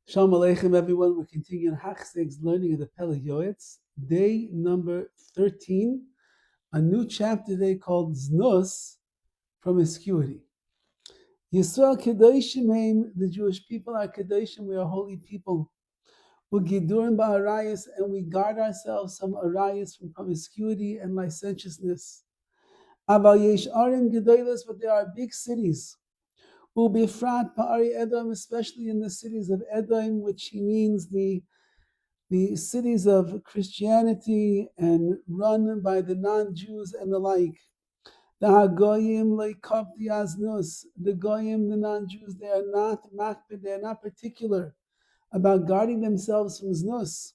Shalom Aleichem, everyone. We're continuing Hachzeg's learning of the Pele Yoetz, day number 13, a new chapter today called Znus, promiscuity. Yisrael Kedoshim Haim, the Jewish people are Kedoshim, we are holy people. Ugidurim ba'arayas, and we guard ourselves from arayas, from promiscuity and licentiousness. Aval yesh arim gedolos, but there are big cities. Ubifrat pa'ari Edom, especially in the cities of Edom, which he means the cities of Christianity and run by the non-Jews and the like. The Hagoyim leikov aznus. The Goyim, the non-Jews, they are not makpid, they are not particular about guarding themselves from znus.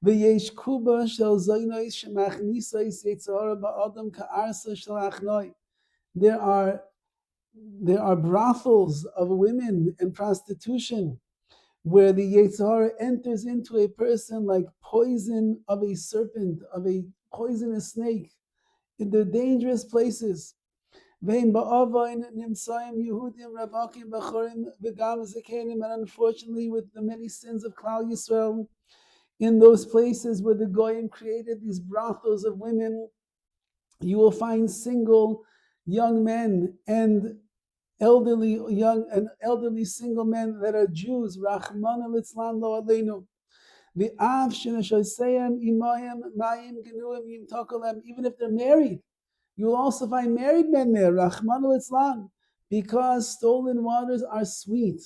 V'yesh kuba shel zoynois shemachnisais yitzhara ba'adam ka'arsa shel achnoi. There are brothels of women and prostitution, where the Yetzirah enters into a person like poison of a serpent, of a poisonous snake, in the dangerous places. And unfortunately, with the many sins of Klal Yisrael, in those places where the Goyim created these brothels of women, you will find single young men and elderly single men that are Jews. Rachmana litzlan lo aleinu. The av shenashoseyem imayim mayim genuim yim tokolem. Even if they're married, you will also find married men there. Rachmana litzlan, because stolen waters are sweet.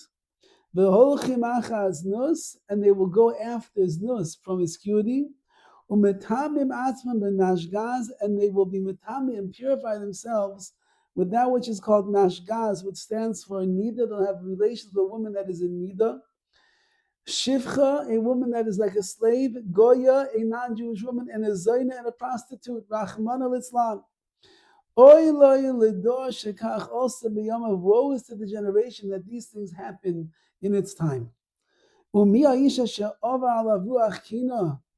V'holchim achaz znus, and they will go after znus, promiscuity. Umetamim atzman benashgaz, and they will be metamim and purify themselves with that which is called nashgaz, which stands for nida. They'll have relations with a woman that is in nida. Shivcha, a woman that is like a slave. Goya, a non-Jewish woman, and a zayna, and a prostitute. Rachmana litzlan. Oy loy lidor shekach osa b'yamav. Woe is to the generation that these things happen in its time. Umi aisha she'ova alav ruach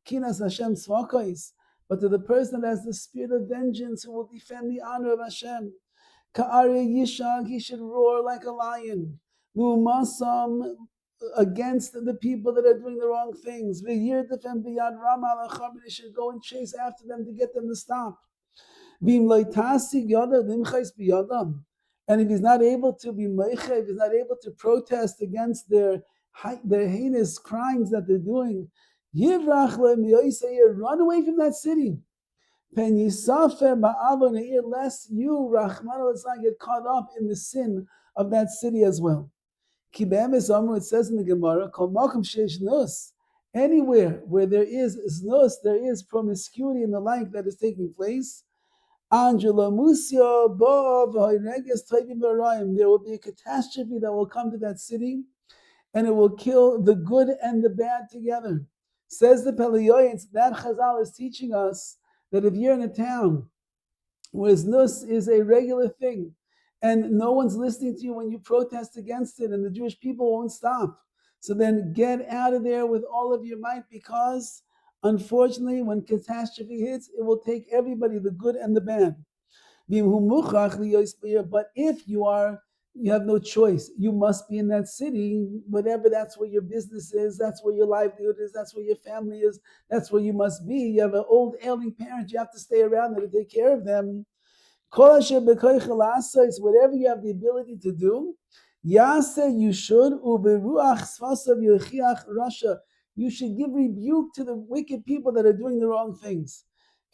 kinas Hashem tzvakos. But to the person that has the spirit of vengeance, who will defend the honor of Hashem. Ka'ari yishag, he should roar like a lion. Mu'masam, against the people that are doing the wrong things. V'yirdefem b'yad rama l'chabri, he should go and chase after them to get them to stop. V'im loitasig yada limchais b'yadam. And if he's not able to be meichev, if he's not able to protest against their heinous crimes that they're doing, yivrach le'miyoyseir, run away from that city. Pen yisafer ba'avon ha'ir, lest you, Rahman al-Islam, get caught up in the sin of that city as well. Ki be'emes amru, it says in the Gemara, kol makom sheish znus, anywhere where there is znus, there is promiscuity and the like that is taking place. Angela Musya Bo v'hoireges tovim v'rayim, there will be a catastrophe that will come to that city, and it will kill the good and the bad together. Says the Pele Yoetz, that Chazal is teaching us that if you're in a town where znus is a regular thing, and no one's listening to you when you protest against it, and the Jewish people won't stop, so then get out of there with all of your might, because unfortunately, when catastrophe hits, it will take everybody, the good and the bad. But if you have no choice, you must be in that city, whatever, that's where your business is, that's where your livelihood is, that's where your family is, that's where you must be. You have an old ailing parent, you have to stay around there to take care of them. Whatever you have the ability to do, you should. You should give rebuke to the wicked people that are doing the wrong things.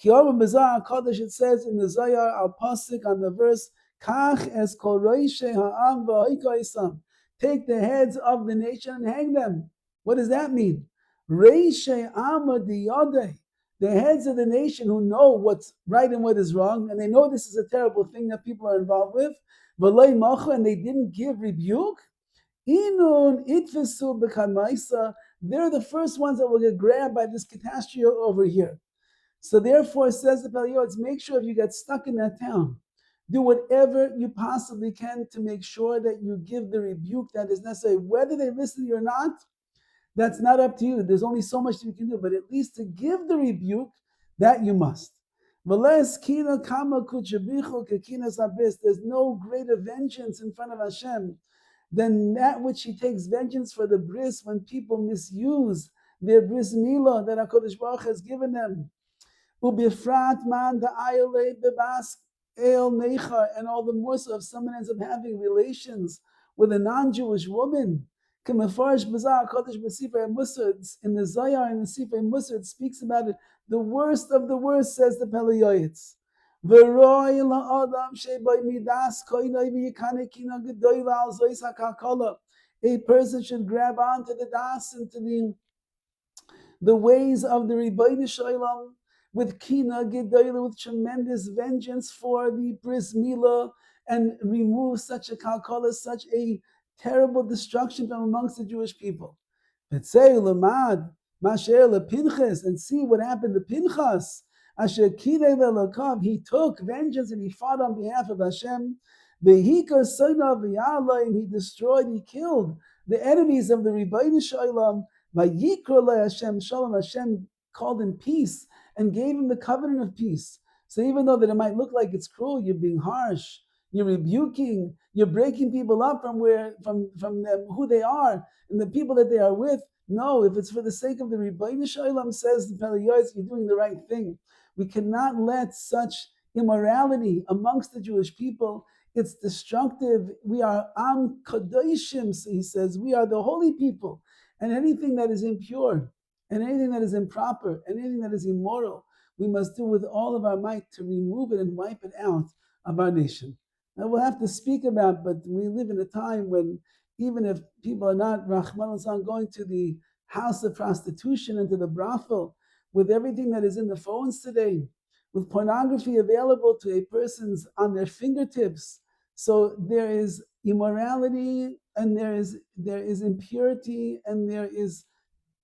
It says in the Zohar al Pasuk on the verse, Kach es kol roishe ha'am v'hoikoisam. Take the heads of the nation and hang them. What does that mean? Reishe amma diyodei. The heads of the nation who know what's right and what is wrong, and they know this is a terrible thing that people are involved with, and they didn't give rebuke. Inun itvesu b'kamaisa. They're the first ones that will get grabbed by this catastrophe over here. So therefore, says the Pele Yoetz, make sure if you get stuck in that town, do whatever you possibly can to make sure that you give the rebuke that is necessary. Whether they listen to you or not, that's not up to you. There's only so much you can do, but at least to give the rebuke, that you must. There's no greater vengeance in front of Hashem than that which he takes vengeance for the bris when people misuse their bris milah that HaKadosh Baruch Hu has given them. Ubifrat man the ayole bebas el necha, and all the more so if someone ends up having relations with a non-Jewish woman. Kemefarish bazar kodesh b'sifrei Musar, in the Zohar and the Sifrei Musar it speaks about it. The worst of the worst, says the Pele Yoetz. V'roi la'adam shebay midas koinoi v'yikane kina gedoyla al zois hakakala. A person should grab onto the das and to the ways of the Rebbeinu Shalom with kina gedoyla, with tremendous vengeance for the bris milah, and remove such a kalkala, such a terrible destruction from amongst the Jewish people. V'tzei lemad masher lepinchas, and see what happened to Pinchas. Asher kidei lelakav, he took vengeance and he fought on behalf of Hashem. V'hikar sonav v'yalayim, he destroyed, he killed the enemies of the Rebbeinu Shalom. Vayikra Hashem Shalom, Hashem called him peace and gave him the covenant of peace. So even though that it might look like it's cruel, you're being harsh, you're rebuking, you're breaking people up from them, who they are and the people that they are with. No, if it's for the sake of the Rebbeinu Shalom, says the Pele Yoetz, you're doing the right thing. We cannot let such immorality amongst the Jewish people. It's destructive. We are Am Kadoshim, so he says, we are the holy people. And anything that is impure, and anything that is improper, and anything that is immoral, we must do with all of our might to remove it and wipe it out of our nation. Now we'll have to speak about, but we live in a time when even if people are not, Rahman al going to the house of prostitution and to the brothel, with everything that is in the phones today, with pornography available to a person's on their fingertips, so there is immorality, and there is impurity, and there is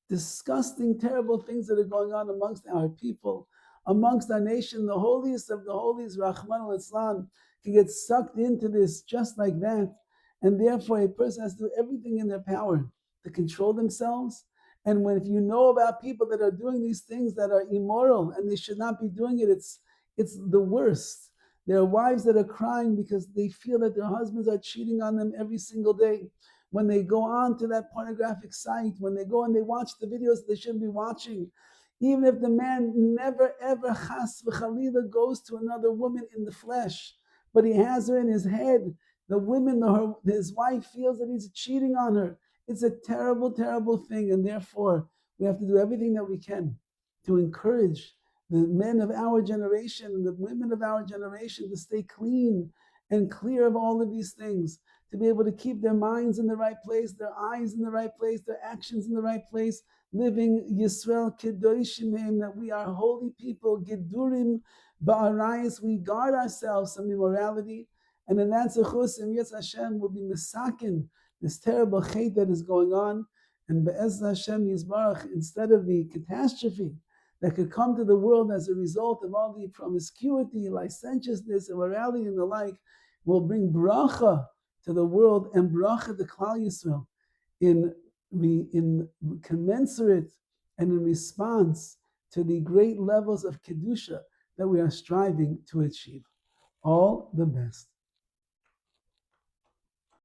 disgusting, terrible things that are going on amongst our people, amongst our nation. The holiest of the holies, Rahman al-Islam, can get sucked into this just like that. And therefore, a person has to do everything in their power to control themselves. And if you know about people that are doing these things that are immoral and they should not be doing it, it's the worst. There are wives that are crying because they feel that their husbands are cheating on them every single day. When they go on to that pornographic site, when they go and they watch the videos they shouldn't be watching, even if the man never ever chas v'chalila goes to another woman in the flesh, but he has her in his head, his wife feels that he's cheating on her. It's a terrible, terrible thing, and therefore we have to do everything that we can to encourage the men of our generation and the women of our generation to stay clean and clear of all of these things, to be able to keep their minds in the right place, their eyes in the right place, their actions in the right place, living Yisrael Kedoshim, that we are holy people, Gedurim Ba'arayis, we guard ourselves from immorality, and in that Zechusim, yes, Hashem will be misakin this terrible hate that is going on, and Be'ez Hashem Yisbarach, instead of the catastrophe that could come to the world as a result of all the promiscuity, licentiousness, immorality, and the like, will bring bracha to the world and bracha to Klal Yisrael in commensurate and in response to the great levels of Kedusha that we are striving to achieve. All the best.